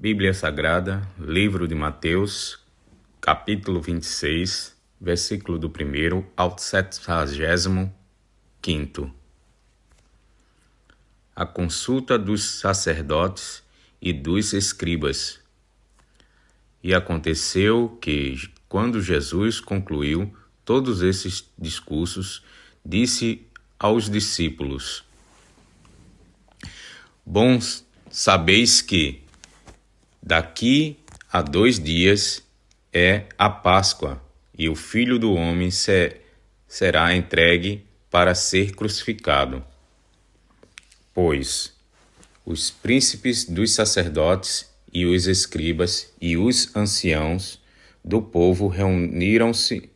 Bíblia Sagrada, livro de Mateus, capítulo 26, versículo do 1º ao 75º. A consulta dos sacerdotes e dos escribas. E aconteceu que, quando Jesus concluiu todos esses discursos, disse aos discípulos: Bons sabeis que daqui a 2 dias é a Páscoa, e o Filho do Homem será entregue para ser crucificado. Pois os príncipes dos sacerdotes e os escribas e os anciãos do povo reunirão-se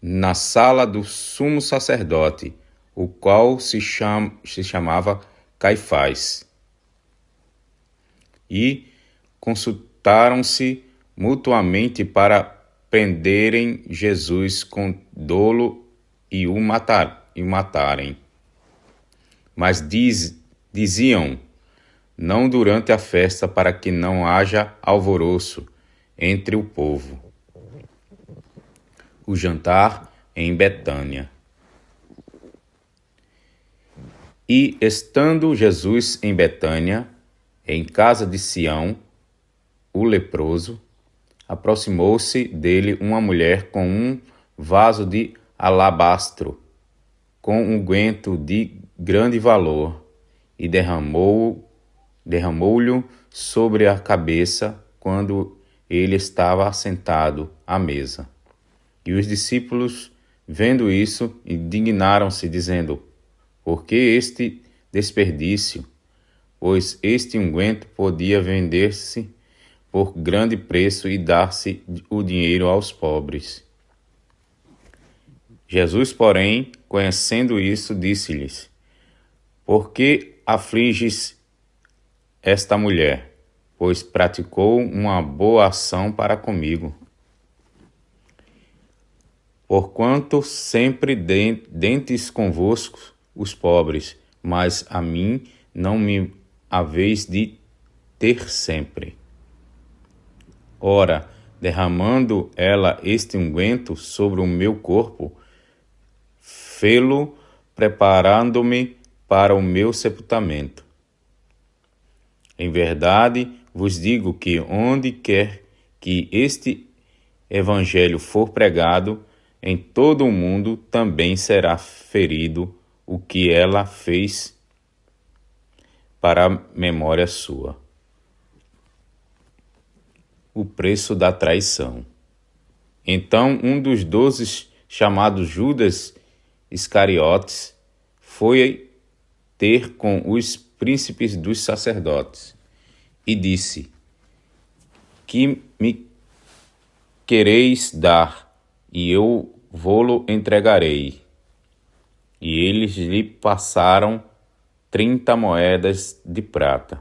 na sala do sumo sacerdote, o qual se chamava Caifás, e consultaram-se mutuamente para prenderem Jesus com dolo e o matarem. Mas diziam, não durante a festa, para que não haja alvoroço entre o povo. O jantar em Betânia. E estando Jesus em Betânia, em casa de Sião, o leproso, aproximou-se dele uma mulher com um vaso de alabastro, com unguento de grande valor, e derramou-lhe sobre a cabeça quando ele estava assentado à mesa. E os discípulos, vendo isso, indignaram-se, dizendo: por que este desperdício? Pois este unguento podia vender-se por grande preço e dar-se o dinheiro aos pobres. Jesus, porém, conhecendo isso, disse-lhes: por que afliges esta mulher? Pois praticou uma boa ação para comigo. Porquanto sempre dentes convosco os pobres, mas a mim não me haveis de ter sempre. Ora, derramando ela este unguento sobre o meu corpo, fê-lo preparando-me para o meu sepultamento. Em verdade vos digo que onde quer que este evangelho for pregado, em todo o mundo também será ferido o que ela fez para a memória sua. O preço da traição. Então um dos 12, chamado Judas Iscariotes, foi ter com os príncipes dos sacerdotes e disse: que me quereis dar, e eu vô-lo entregarei. E eles lhe passaram 30 moedas de prata.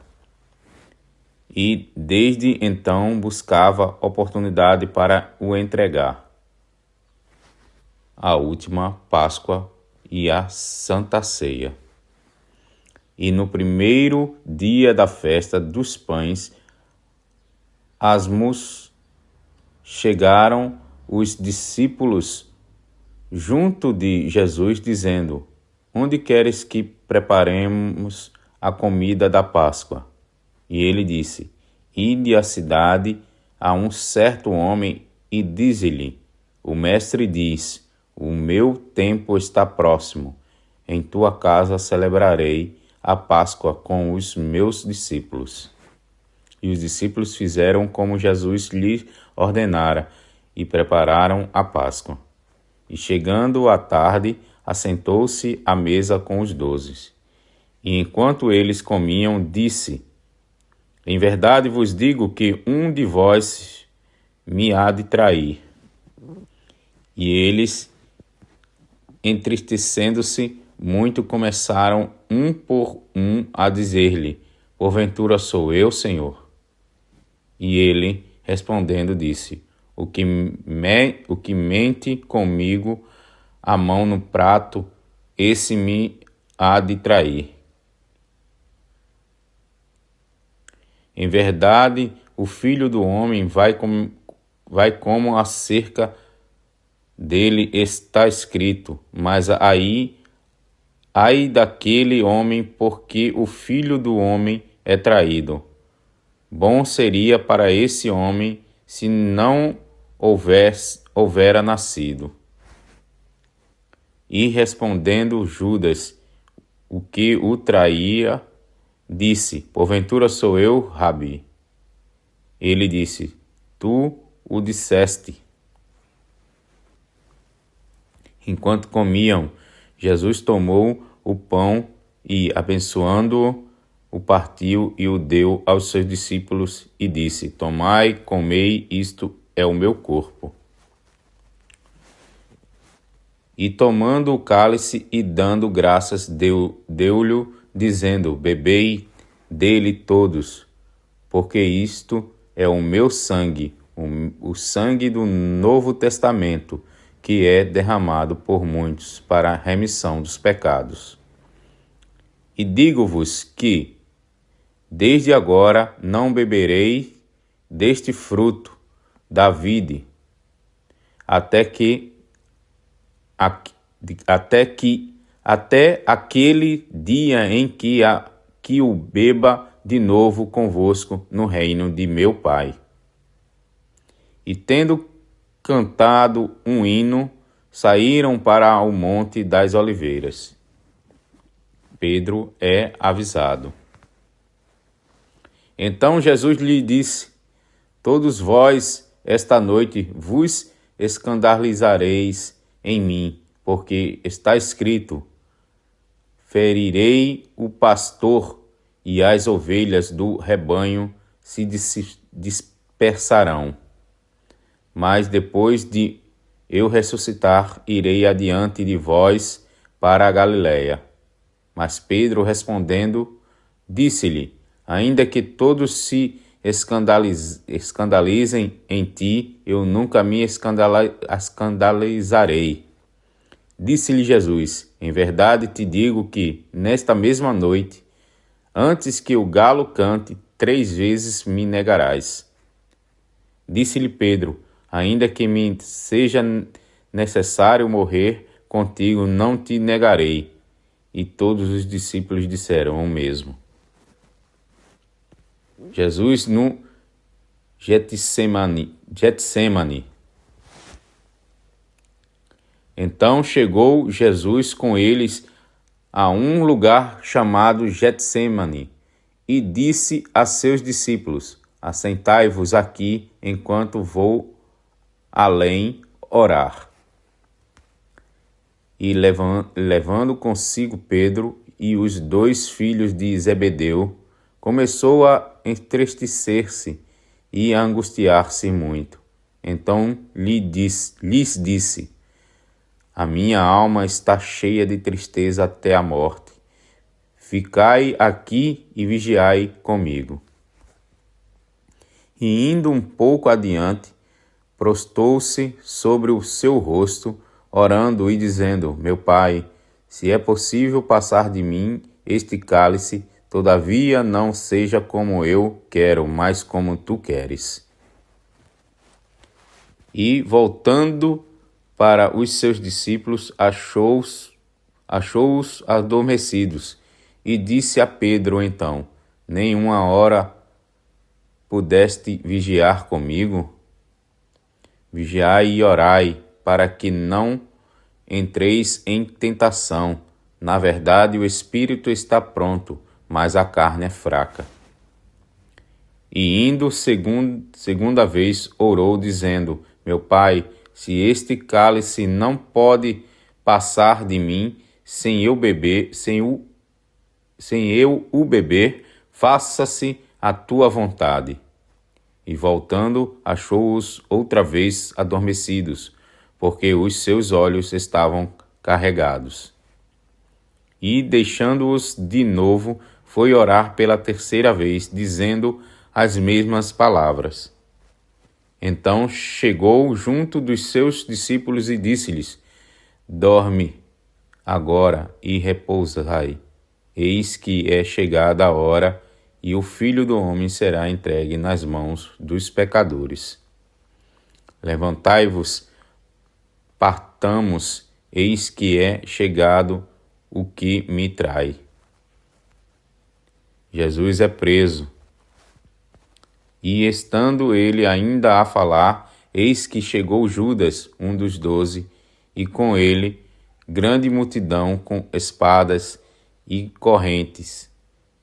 E desde então buscava oportunidade para o entregar. A última Páscoa e a Santa Ceia. E no primeiro dia da festa dos pães, asmos, chegaram os discípulos junto de Jesus, dizendo: onde queres que preparemos a comida da Páscoa? E ele disse: ide à cidade a um certo homem e dize-lhe: o mestre diz, o meu tempo está próximo, em tua casa celebrarei a Páscoa com os meus discípulos. E os discípulos fizeram como Jesus lhe ordenara e prepararam a Páscoa. E chegando à tarde, assentou-se à mesa com os 12. E enquanto eles comiam, disse: em verdade vos digo que um de vós me há de trair. E eles, entristecendo-se muito, começaram um por um a dizer-lhe: porventura sou eu, Senhor? E ele, respondendo, disse: o que mente comigo, a mão no prato, esse me há de trair. Em verdade, o Filho do Homem vai como acerca dele está escrito, mas ai daquele homem, porque o Filho do Homem é traído. Bom seria para esse homem se não houvera nascido. E respondendo Judas, o que o traía, disse: porventura sou eu, Rabi? Ele disse: tu o disseste. Enquanto comiam, Jesus tomou o pão e, abençoando-o, o partiu e o deu aos seus discípulos e disse: tomai, comei, isto é o meu corpo. E tomando o cálice e dando graças, deu-lhe, dizendo: bebei dele todos, porque isto é o meu sangue, o sangue do Novo Testamento, que é derramado por muitos para a remissão dos pecados. E digo-vos que, desde agora, não beberei deste fruto da vide, até aquele dia em que o beba de novo convosco no reino de meu Pai. E tendo cantado um hino, saíram para o Monte das Oliveiras. Pedro é avisado. Então Jesus lhe disse: todos vós esta noite vos escandalizareis em mim, porque está escrito: ferirei o pastor e as ovelhas do rebanho se dispersarão. Mas depois de eu ressuscitar, irei adiante de vós para a Galiléia. Mas Pedro, respondendo, disse-lhe: ainda que todos se escandalizem em ti, eu nunca me escandalizarei. Disse-lhe Jesus: em verdade te digo que, nesta mesma noite, antes que o galo cante, 3 vezes me negarás. Disse-lhe Pedro: ainda que me seja necessário morrer contigo, não te negarei. E todos os discípulos disseram o mesmo. Jesus no Getsemane. Então chegou Jesus com eles a um lugar chamado Getsemane e disse a seus discípulos: assentai-vos aqui enquanto vou além orar. E levando consigo Pedro e os 2 filhos de Zebedeu, começou a entristecer-se e a angustiar-se muito. Então lhes disse: a minha alma está cheia de tristeza até a morte. Ficai aqui e vigiai comigo. E indo um pouco adiante, prostou-se sobre o seu rosto, orando e dizendo: meu Pai, se é possível passar de mim este cálice, todavia não seja como eu quero, mas como tu queres. E voltando para os seus discípulos, achou-os adormecidos, e disse a Pedro então: nenhuma hora pudeste vigiar comigo? Vigiai e orai, para que não entreis em tentação. Na verdade, o espírito está pronto, mas a carne é fraca. E indo segunda vez, orou, dizendo: meu Pai, se este cálice não pode passar de mim sem eu o beber, faça-se a tua vontade. E voltando, achou-os outra vez adormecidos, porque os seus olhos estavam carregados. E, deixando-os de novo, foi orar pela 3ª vez, dizendo as mesmas palavras. Então chegou junto dos seus discípulos e disse-lhes: dorme agora e repousai. Eis que é chegada a hora, e o Filho do Homem será entregue nas mãos dos pecadores. Levantai-vos, partamos, eis que é chegado o que me trai. Jesus é preso. E estando ele ainda a falar, eis que chegou Judas, um dos 12, e com ele grande multidão com espadas e correntes,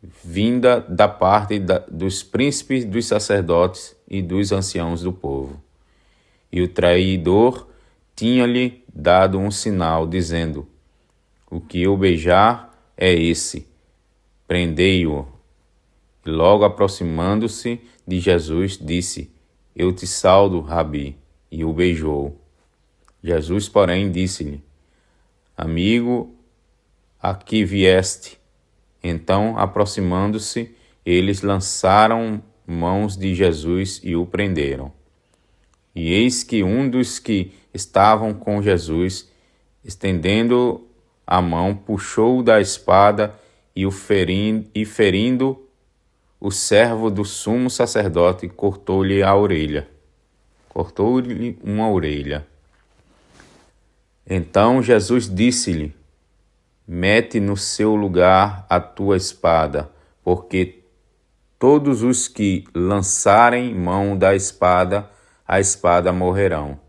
vinda da parte dos príncipes, dos sacerdotes e dos anciãos do povo. E o traidor tinha-lhe dado um sinal, dizendo: o que eu beijar é esse, prendei-o. E logo aproximando-se de Jesus, disse: eu te saldo, Rabi, e o beijou. Jesus, porém, disse-lhe: amigo, a que vieste? Então, aproximando-se, eles lançaram mãos de Jesus e o prenderam. E eis que um dos que estavam com Jesus, estendendo a mão, puxou da espada e ferindo o servo do sumo sacerdote, cortou-lhe a orelha. Cortou-lhe uma orelha. Então Jesus disse-lhe: mete no seu lugar a tua espada, porque todos os que lançarem mão da espada, a espada morrerão.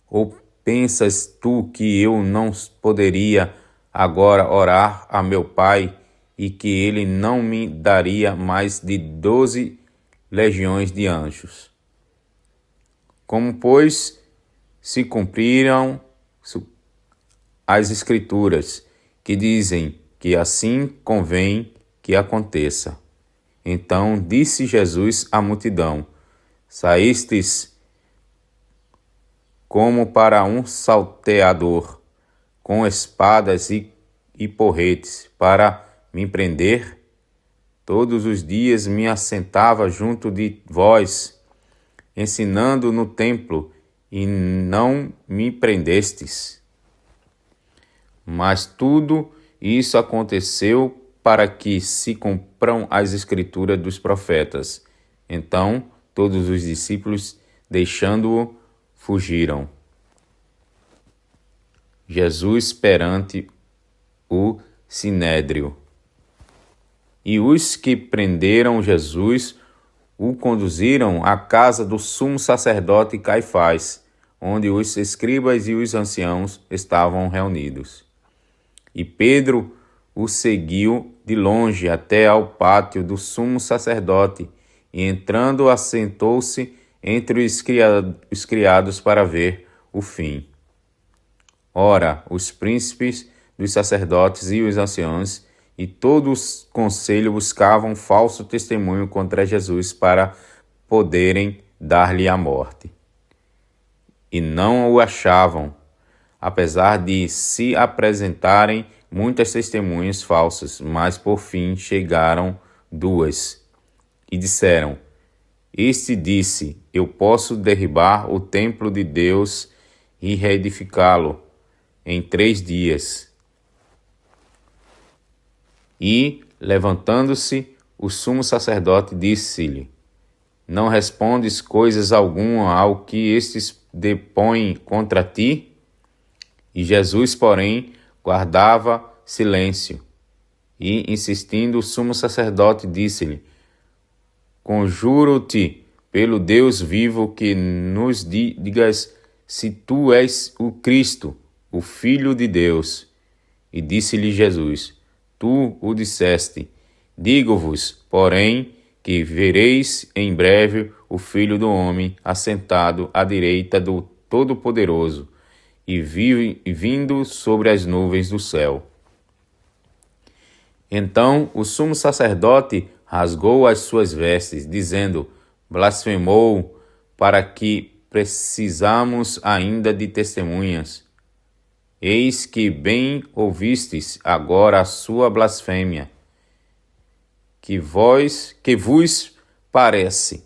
Ou pensas tu que eu não poderia agora orar a meu Pai e que ele não me daria mais de 12 legiões de anjos? Como, pois, se cumpriram as Escrituras, que dizem que assim convém que aconteça. Então disse Jesus à multidão: saístes como para um salteador, com espadas e porretes, para me prender? Todos os dias me assentava junto de vós, ensinando no templo, e não me prendestes. Mas tudo isso aconteceu para que se cumpram as Escrituras dos profetas. Então todos os discípulos, deixando-o, fugiram. Jesus perante o Sinédrio. E os que prenderam Jesus o conduziram à casa do sumo sacerdote Caifás, onde os escribas e os anciãos estavam reunidos. E Pedro o seguiu de longe até ao pátio do sumo sacerdote, e entrando assentou-se entre os criados para ver o fim. Ora, os príncipes dos sacerdotes e os anciãos e todo o conselho buscavam falso testemunho contra Jesus para poderem dar-lhe a morte. E não o achavam, apesar de se apresentarem muitas testemunhas falsas, mas por fim chegaram 2 e disseram: este disse: eu posso derribar o templo de Deus e reedificá-lo em 3 dias. E, levantando-se, o sumo sacerdote disse-lhe: não respondes coisas alguma ao que estes depõem contra ti? E Jesus, porém, guardava silêncio. E, insistindo, o sumo sacerdote disse-lhe: conjuro-te pelo Deus vivo que nos digas se tu és o Cristo, o Filho de Deus. E disse-lhe Jesus: tu o disseste. Digo-vos, porém, que vereis em breve o Filho do Homem assentado à direita do Todo-Poderoso e vindo sobre as nuvens do céu. Então o sumo sacerdote rasgou as suas vestes, dizendo: blasfemou, para que precisamos ainda de testemunhas. Eis que bem ouvistes agora a sua blasfêmia. Que vos parece?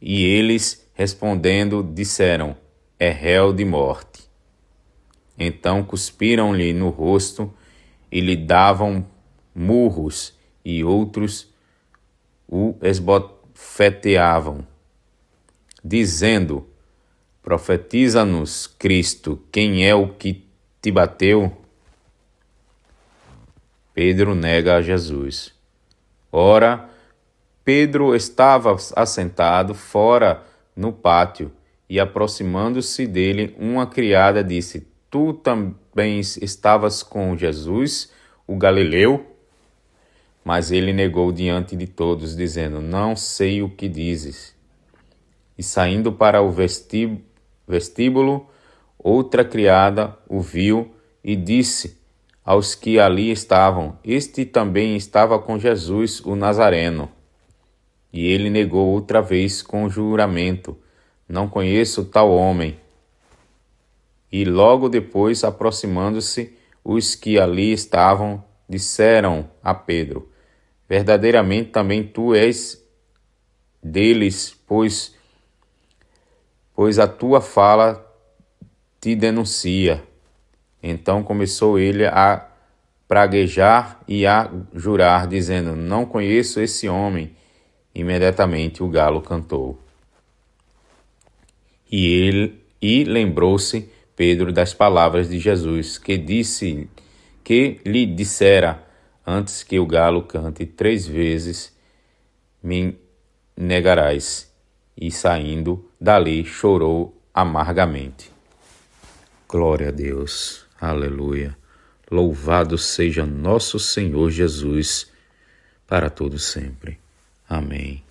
E eles, respondendo, disseram: é réu de morte. Então cuspiram-lhe no rosto e lhe davam murros, e outros o esbofeteavam, dizendo: Profetiza-nos, Cristo, quem é o que te bateu? Pedro nega a Jesus. Ora, Pedro estava assentado fora no pátio, e aproximando-se dele, uma criada disse: Tu também estavas com Jesus, o Galileu? Mas ele negou diante de todos, dizendo: Não sei o que dizes. E saindo para o vestíbulo, outra criada o viu e disse aos que ali estavam: Este também estava com Jesus, o Nazareno. E ele negou outra vez com juramento: Não conheço tal homem. E logo depois, aproximando-se, os que ali estavam disseram a Pedro: Verdadeiramente também tu és deles, pois a tua fala te denuncia. Então começou ele a praguejar e a jurar, dizendo: Não conheço esse homem. Imediatamente o galo cantou. E lembrou-se Pedro das palavras de Jesus, que lhe dissera: Antes que o galo cante 3 vezes, me negarás. E saindo dali, chorou amargamente. Glória a Deus. Aleluia. Louvado seja nosso Senhor Jesus, para todo sempre. Amém.